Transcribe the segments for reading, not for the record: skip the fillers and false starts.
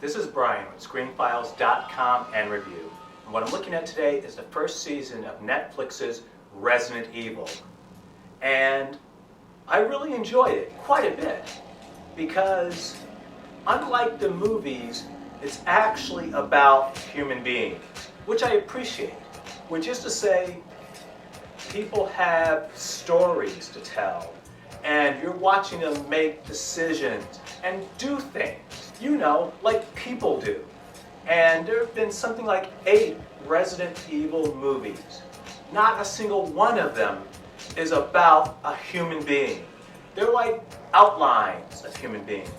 This is Brian with ScreenFiles.com and Review. And what I'm looking at today is the first season of Netflix's Resident Evil. And I really enjoyed it quite a bit because unlike the movies, it's actually about human beings, which I appreciate. Which is to say, people have stories to tell, and you're watching them make decisions and do things, you know, like people do. And there have been something like 8 Resident Evil movies. Not a single one of them is about a human being. They're like outlines of human beings.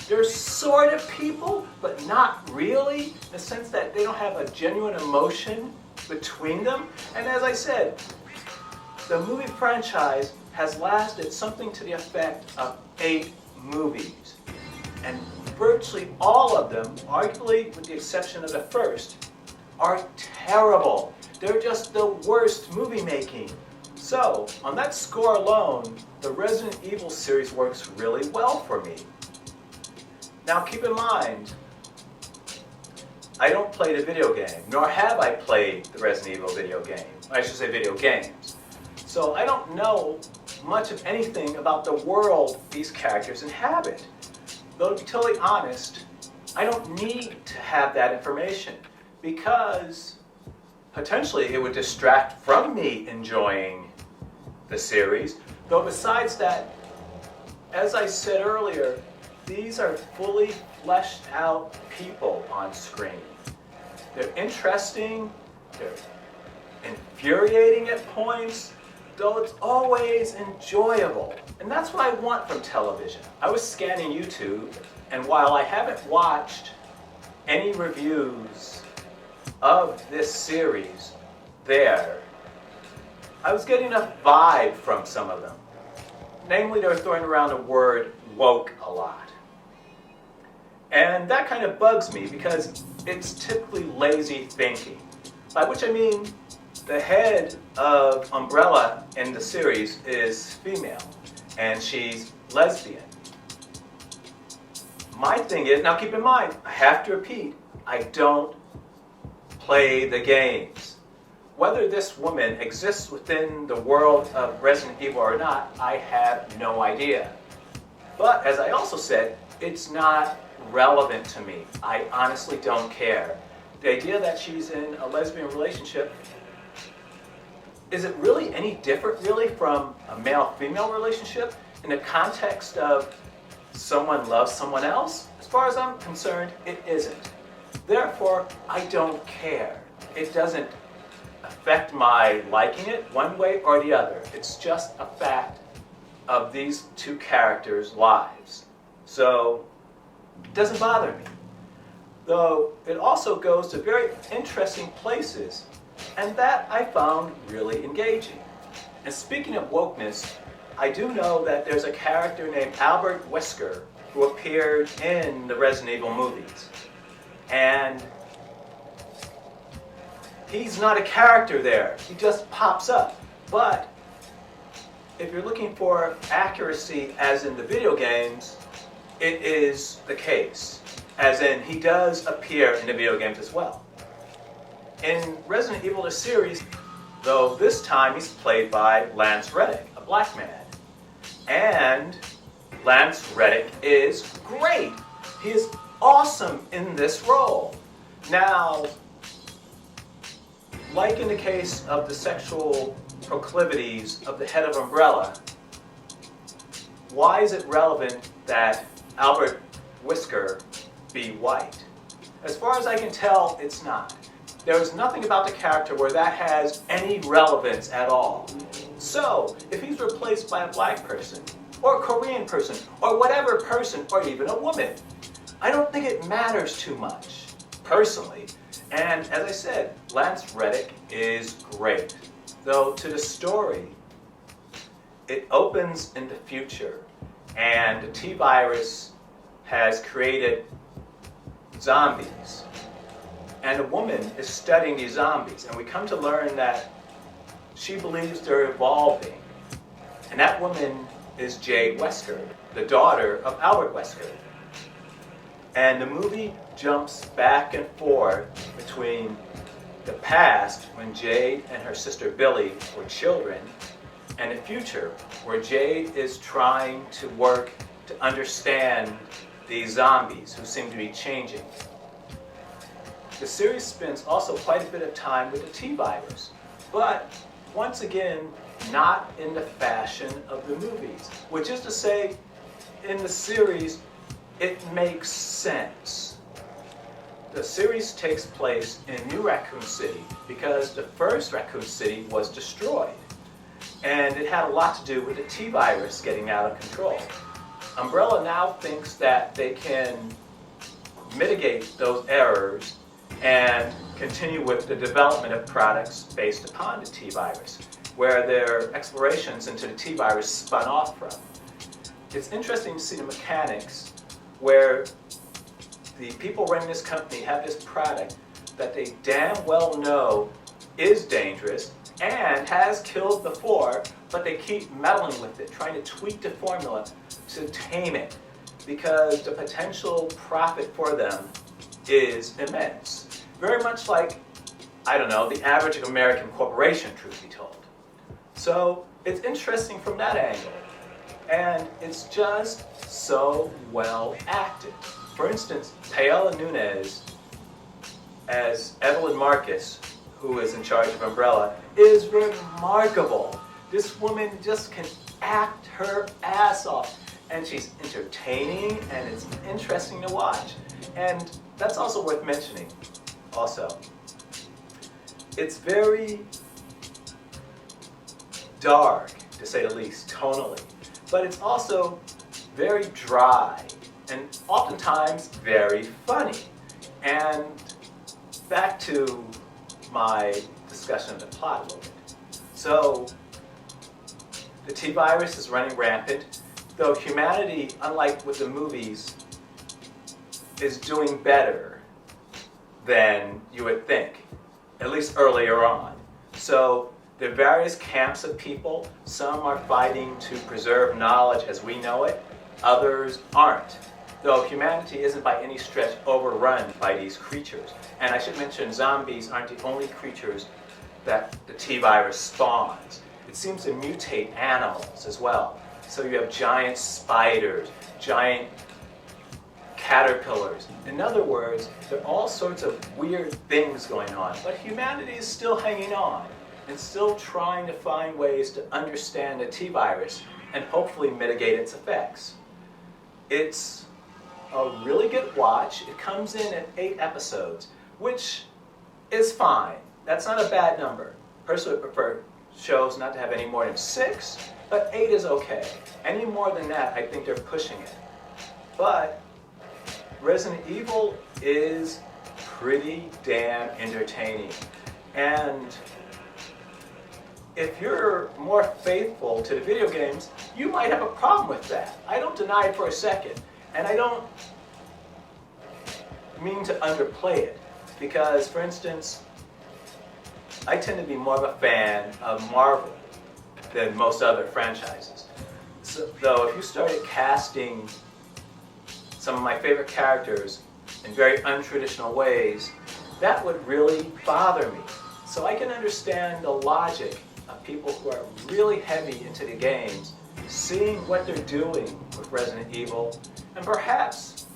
They're sort of people, but not really, in the sense that they don't have a genuine emotion between them. And as I said, the movie franchise has lasted something to the effect of 8 movies. And virtually all of them, arguably with the exception of the first, are terrible. They're just the worst movie making. So, on that score alone, the Resident Evil series works really well for me. Now keep in mind, I don't play the video game, nor have I played the Resident Evil video game. I should say video games. So I don't know much of anything about the world these characters inhabit. Though to be totally honest, I don't need to have that information because potentially it would distract from me enjoying the series. Though besides that, as I said earlier, these are fully fleshed out people on screen. They're interesting, they're infuriating at points, though it's always enjoyable. And that's what I want from television. I was scanning YouTube, and while I haven't watched any reviews of this series there, I was getting a vibe from some of them. Namely, they were throwing around the word woke a lot. And that kind of bugs me because it's typically lazy thinking. By which I mean, the head of Umbrella in the series is female, and she's lesbian. My thing is, now keep in mind, I have to repeat, I don't play the games. Whether this woman exists within the world of Resident Evil or not, I have no idea. But as I also said, it's not relevant to me. I honestly don't care. The idea that she's in a lesbian relationship, is it really any different really from a male-female relationship in the context of someone loves someone else? As far as I'm concerned, it isn't. Therefore, I don't care. It doesn't affect my liking it one way or the other. It's just a fact of these 2 characters' lives. So, it doesn't bother me. Though it also goes to very interesting places, and that I found really engaging. And speaking of wokeness, I do know that there's a character named Albert Wesker who appeared in the Resident Evil movies. And he's not a character there, he just pops up. But if you're looking for accuracy as in the video games, it is the case. As in, he does appear in the video games as well. In Resident Evil the series, though this time he's played by Lance Reddick, a black man. And Lance Reddick is great. He is awesome in this role. Now, like in the case of the sexual proclivities of the head of Umbrella, why is it relevant that Albert Wesker be white? As far as I can tell, it's not. There is nothing about the character where that has any relevance at all. So, if he's replaced by a black person, or a Korean person, or whatever person, or even a woman, I don't think it matters too much, personally. And as I said, Lance Reddick is great. Though to the story, it opens in the future, and the T-virus has created zombies. And a woman is studying these zombies, and we come to learn that she believes they're evolving. And that woman is Jade Wesker, the daughter of Albert Wesker. And the movie jumps back and forth between the past, when Jade and her sister Billy were children, and the future, where Jade is trying to work to understand these zombies who seem to be changing. The series spends also quite a bit of time with the T-virus, but once again, not in the fashion of the movies, which is to say, in the series, it makes sense. The series takes place in New Raccoon City because the first Raccoon City was destroyed. And it had a lot to do with the T-virus getting out of control. Umbrella now thinks that they can mitigate those errors and continue with the development of products based upon the T-virus, where their explorations into the T-virus spun off from. It's interesting to see the mechanics where the people running this company have this product that they damn well know is dangerous and has killed before, but they keep meddling with it, trying to tweak the formula to tame it, because the potential profit for them is immense. Very much like, I don't know, the average American corporation, truth be told. So it's interesting from that angle, and it's just so well acted. For instance, Paola Nunez as Evelyn Marcus, who is in charge of Umbrella, is remarkable. This woman just can act her ass off, and she's entertaining, and it's interesting to watch. And that's also worth mentioning. Also, it's very dark, to say the least, tonally, but it's also very dry and oftentimes very funny. And back to my discussion of the plot a little bit. So, the T-virus is running rampant, though humanity, unlike with the movies, is doing better than you would think, at least earlier on. So, there are various camps of people. Some are fighting to preserve knowledge as we know it, others aren't. Though humanity isn't by any stretch overrun by these creatures. And I should mention, zombies aren't the only creatures that the T-virus spawns. It seems to mutate animals as well. So you have giant spiders, giant caterpillars. In other words, there are all sorts of weird things going on. But humanity is still hanging on and still trying to find ways to understand the T-virus and hopefully mitigate its effects. It's a really good watch. It comes in at 8 episodes, which is fine. That's not a bad number. Personally, I prefer shows not to have any more than 6, but 8 is okay. Any more than that, I think they're pushing it. But Resident Evil is pretty damn entertaining. And if you're more faithful to the video games, you might have a problem with that. I don't deny it for a second. And I don't mean to underplay it, because, for instance, I tend to be more of a fan of Marvel than most other franchises. So, though if you started casting some of my favorite characters in very untraditional ways, that would really bother me. So I can understand the logic of people who are really heavy into the games, seeing what they're doing with Resident Evil, and perhaps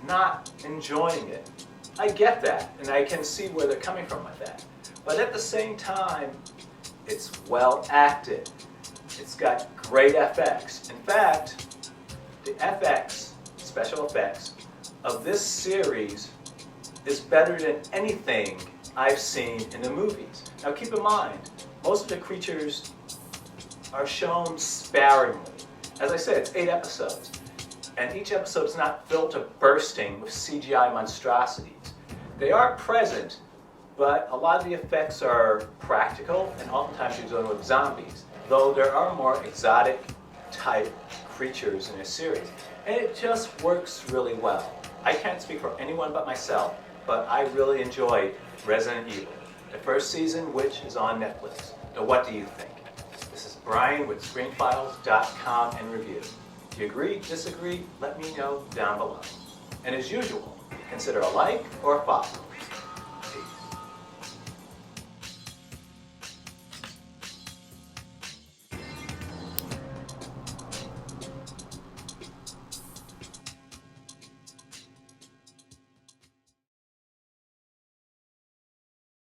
not enjoying it. I get that, and I can see where they're coming from with that. But at the same time, it's well acted. It's got great FX. In fact, the FX, special effects, of this series is better than anything I've seen in the movies. Now keep in mind, most of the creatures are shown sparingly. As I said, it's 8 episodes. And each episode is not filled to bursting with CGI monstrosities. They are present, but a lot of the effects are practical, and oftentimes you're dealing with zombies, though there are more exotic type creatures in this series. And it just works really well. I can't speak for anyone but myself, but I really enjoyed Resident Evil, the first season, which is on Netflix. Now what do you think? This is Brian with ScreenFiles.com and Review. If you agree, disagree, let me know down below. And as usual, you consider a like or a follow.